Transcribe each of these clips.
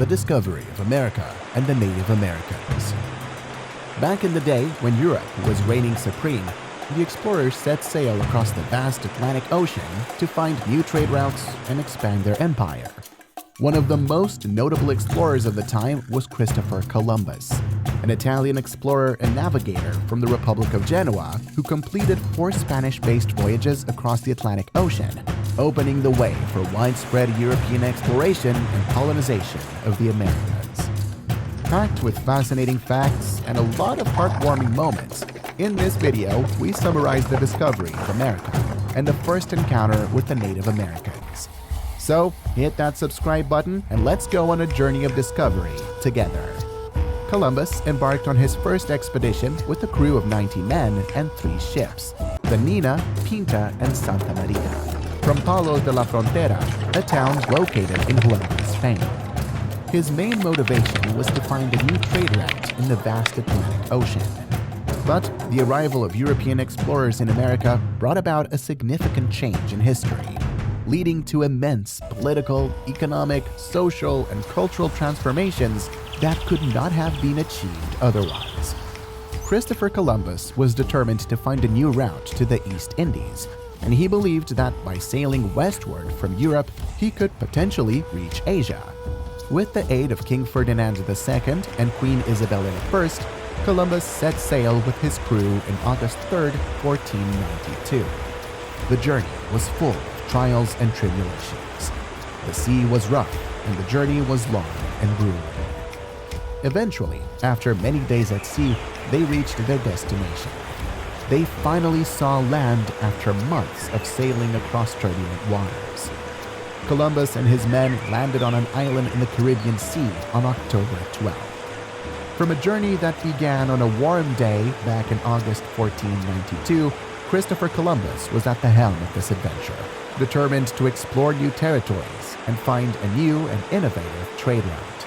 the discovery of America and the Native Americans. Back in the day, when Europe was reigning supreme, the explorers set sail across the vast Atlantic Ocean to find new trade routes and expand their empire. One of the most notable explorers of the time was Christopher Columbus, an Italian explorer and navigator from the Republic of Genoa who completed 4 Spanish-based voyages across the Atlantic Ocean, opening the way for widespread European exploration and colonization of the Americas. Packed with fascinating facts and a lot of heartwarming moments, in this video we summarize the discovery of America and the first encounter with the Native Americans. So, hit that subscribe button and let's go on a journey of discovery together. Columbus embarked on his first expedition with a crew of 90 men and 3 ships, the Nina, Pinta, and Santa Maria, from Palos de la Frontera, a town located in Colombia, Spain. His main motivation was to find a new trade route in the vast Atlantic Ocean. But the arrival of European explorers in America brought about a significant change in history, leading to immense political, economic, social, and cultural transformations that could not have been achieved otherwise. Christopher Columbus was determined to find a new route to the East Indies, and he believed that by sailing westward from Europe, he could potentially reach Asia. With the aid of King Ferdinand II and Queen Isabella I, Columbus set sail with his crew on August 3, 1492. The journey was full of trials and tribulations. The sea was rough, and the journey was long and grueling. Eventually, after many days at sea, they reached their destination. They finally saw land after months of sailing across turbulent waters. Columbus and his men landed on an island in the Caribbean Sea on October 12th. From a journey that began on a warm day back in August 1492, Christopher Columbus was at the helm of this adventure, determined to explore new territories and find a new and innovative trade route.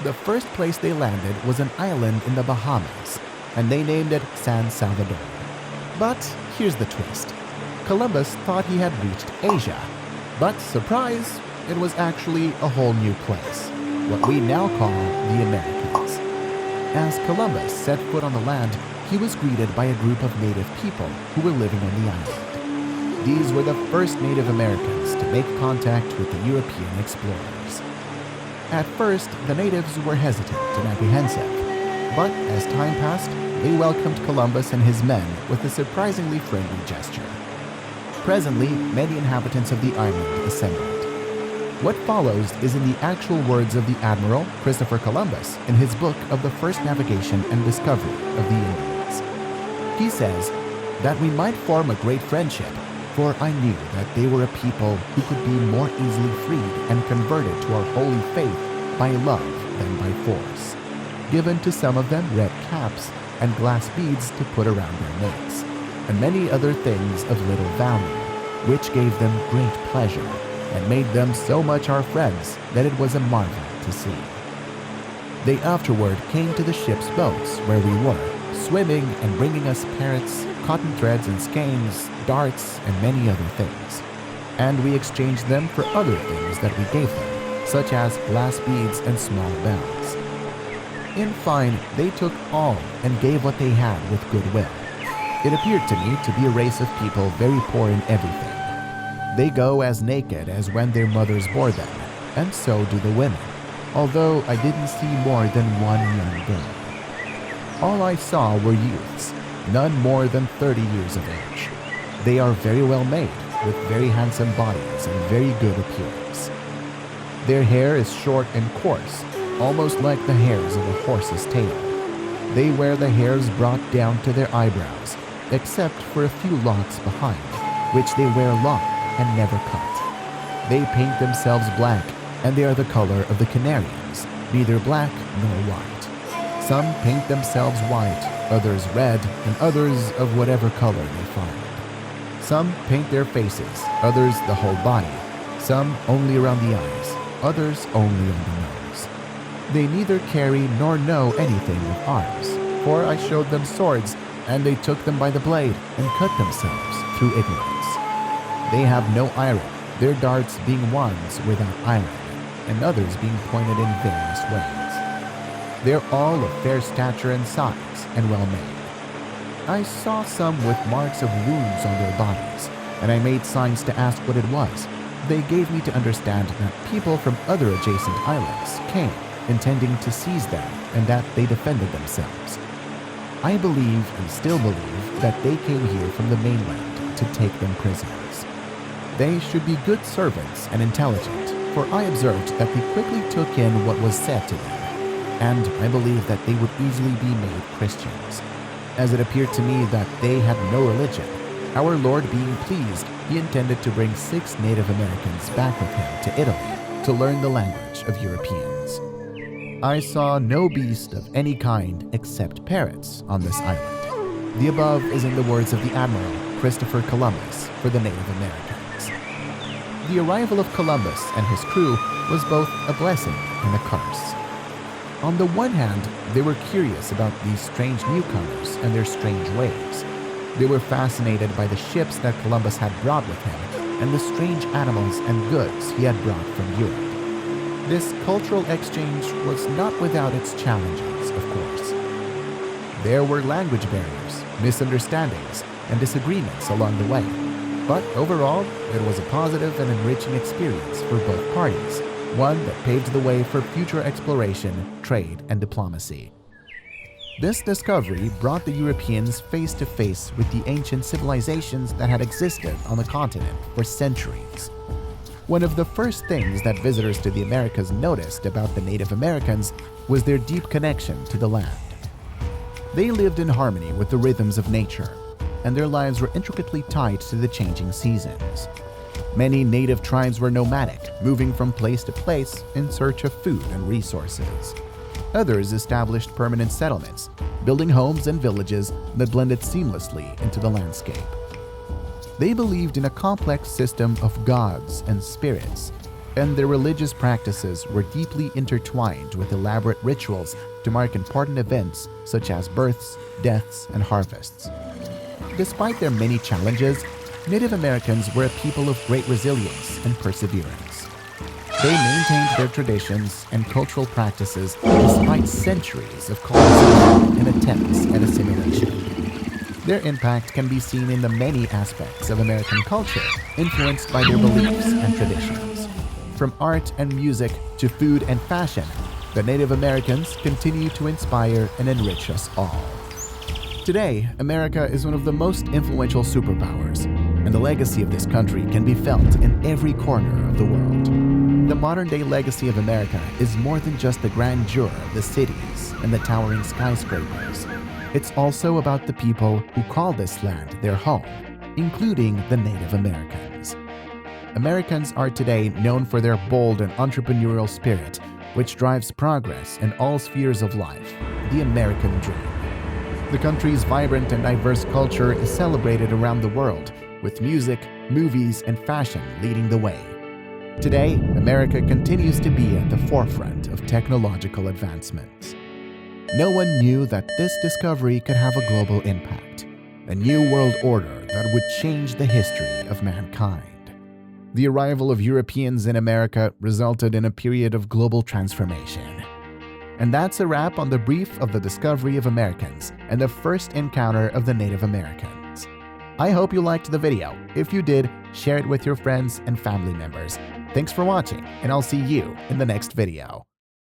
The first place they landed was an island in the Bahamas, and they named it San Salvador. But here's the twist. Columbus thought he had reached Asia, but surprise, it was actually a whole new place, what we now call the Americas. As Columbus set foot on the land, he was greeted by a group of native people who were living on the island. These were the first Native Americans to make contact with the European explorers. At first, the natives were hesitant and apprehensive, but as time passed, they welcomed Columbus and his men with a surprisingly friendly gesture. Presently, many inhabitants of the island assembled. What follows is in the actual words of the Admiral Christopher Columbus in his book of the first navigation and discovery of the Indies. He says that we might form a great friendship, for I knew that they were a people who could be more easily freed and converted to our holy faith by love than by force, given to some of them red caps and glass beads to put around their necks, and many other things of little value, which gave them great pleasure, and made them so much our friends that it was a marvel to see. They afterward came to the ship's boats where we were, swimming and bringing us parrots, cotton threads and skeins, darts, and many other things. And we exchanged them for other things that we gave them, such as glass beads and small bells. In fine, they took all and gave what they had with goodwill. It appeared to me to be a race of people very poor in everything. They go as naked as when their mothers bore them, and so do the women, although I didn't see more than one young girl. All I saw were youths, none more than 30 years of age. They are very well made, with very handsome bodies and very good appearance. Their hair is short and coarse, almost like the hairs of a horse's tail. They wear the hairs brought down to their eyebrows, except for a few locks behind, which they wear long and never cut. They paint themselves black, and they are the color of the Canarians, neither black nor white. Some paint themselves white, others red, and others of whatever color they find. Some paint their faces, others the whole body, some only around the eyes, others only on the nose. They neither carry nor know anything with arms, for I showed them swords, and they took them by the blade and cut themselves through ignorance. They have no iron, their darts being wands without iron. and others being pointed in various ways. They're all of fair stature and size and well made. I saw some with marks of wounds on their bodies, and I made signs to ask what it was. They gave me to understand that people from other adjacent islands came, intending to seize them, and that they defended themselves. I believe and still believe that they came here from the mainland to take them prisoners. They should be good servants and intelligent, for I observed that they quickly took in what was said to them, and I believe that they would easily be made Christians. As it appeared to me that they had no religion, our Lord being pleased, he intended to bring 6 Native Americans back with him to Italy to learn the language of Europeans. I saw no beast of any kind except parrots on this island. The above is in the words of the Admiral Christopher Columbus for the Native Americans. The arrival of Columbus and his crew was both a blessing and a curse. On the one hand, they were curious about these strange newcomers and their strange ways. They were fascinated by the ships that Columbus had brought with him and the strange animals and goods he had brought from Europe. This cultural exchange was not without its challenges, of course. There were language barriers, misunderstandings, and disagreements along the way. But overall, it was a positive and enriching experience for both parties, one that paved the way for future exploration, trade, and diplomacy. This discovery brought the Europeans face to face with the ancient civilizations that had existed on the continent for centuries. One of the first things that visitors to the Americas noticed about the Native Americans was their deep connection to the land. They lived in harmony with the rhythms of nature, and their lives were intricately tied to the changing seasons. Many native tribes were nomadic, moving from place to place in search of food and resources. Others established permanent settlements, building homes and villages that blended seamlessly into the landscape. They believed in a complex system of gods and spirits, and their religious practices were deeply intertwined with elaborate rituals to mark important events such as births, deaths, and harvests. Despite their many challenges, Native Americans were a people of great resilience and perseverance. They maintained their traditions and cultural practices despite centuries of colonization and attempts at assimilation. Their impact can be seen in the many aspects of American culture influenced by their beliefs and traditions. From art and music to food and fashion, the Native Americans continue to inspire and enrich us all. Today, America is one of the most influential superpowers, and the legacy of this country can be felt in every corner of the world. The modern-day legacy of America is more than just the grandeur of the cities and the towering skyscrapers. It's also about the people who call this land their home, including the Native Americans. Americans are today known for their bold and entrepreneurial spirit, which drives progress in all spheres of life, the American dream. The country's vibrant and diverse culture is celebrated around the world, with music, movies, and fashion leading the way. Today, America continues to be at the forefront of technological advancements. No one knew that this discovery could have a global impact, a new world order that would change the history of mankind. The arrival of Europeans in America resulted in a period of global transformation. And that's a wrap on the brief of the discovery of Americans and the first encounter of the Native Americans. I hope you liked the video. If you did, share it with your friends and family members. Thanks for watching, and I'll see you in the next video.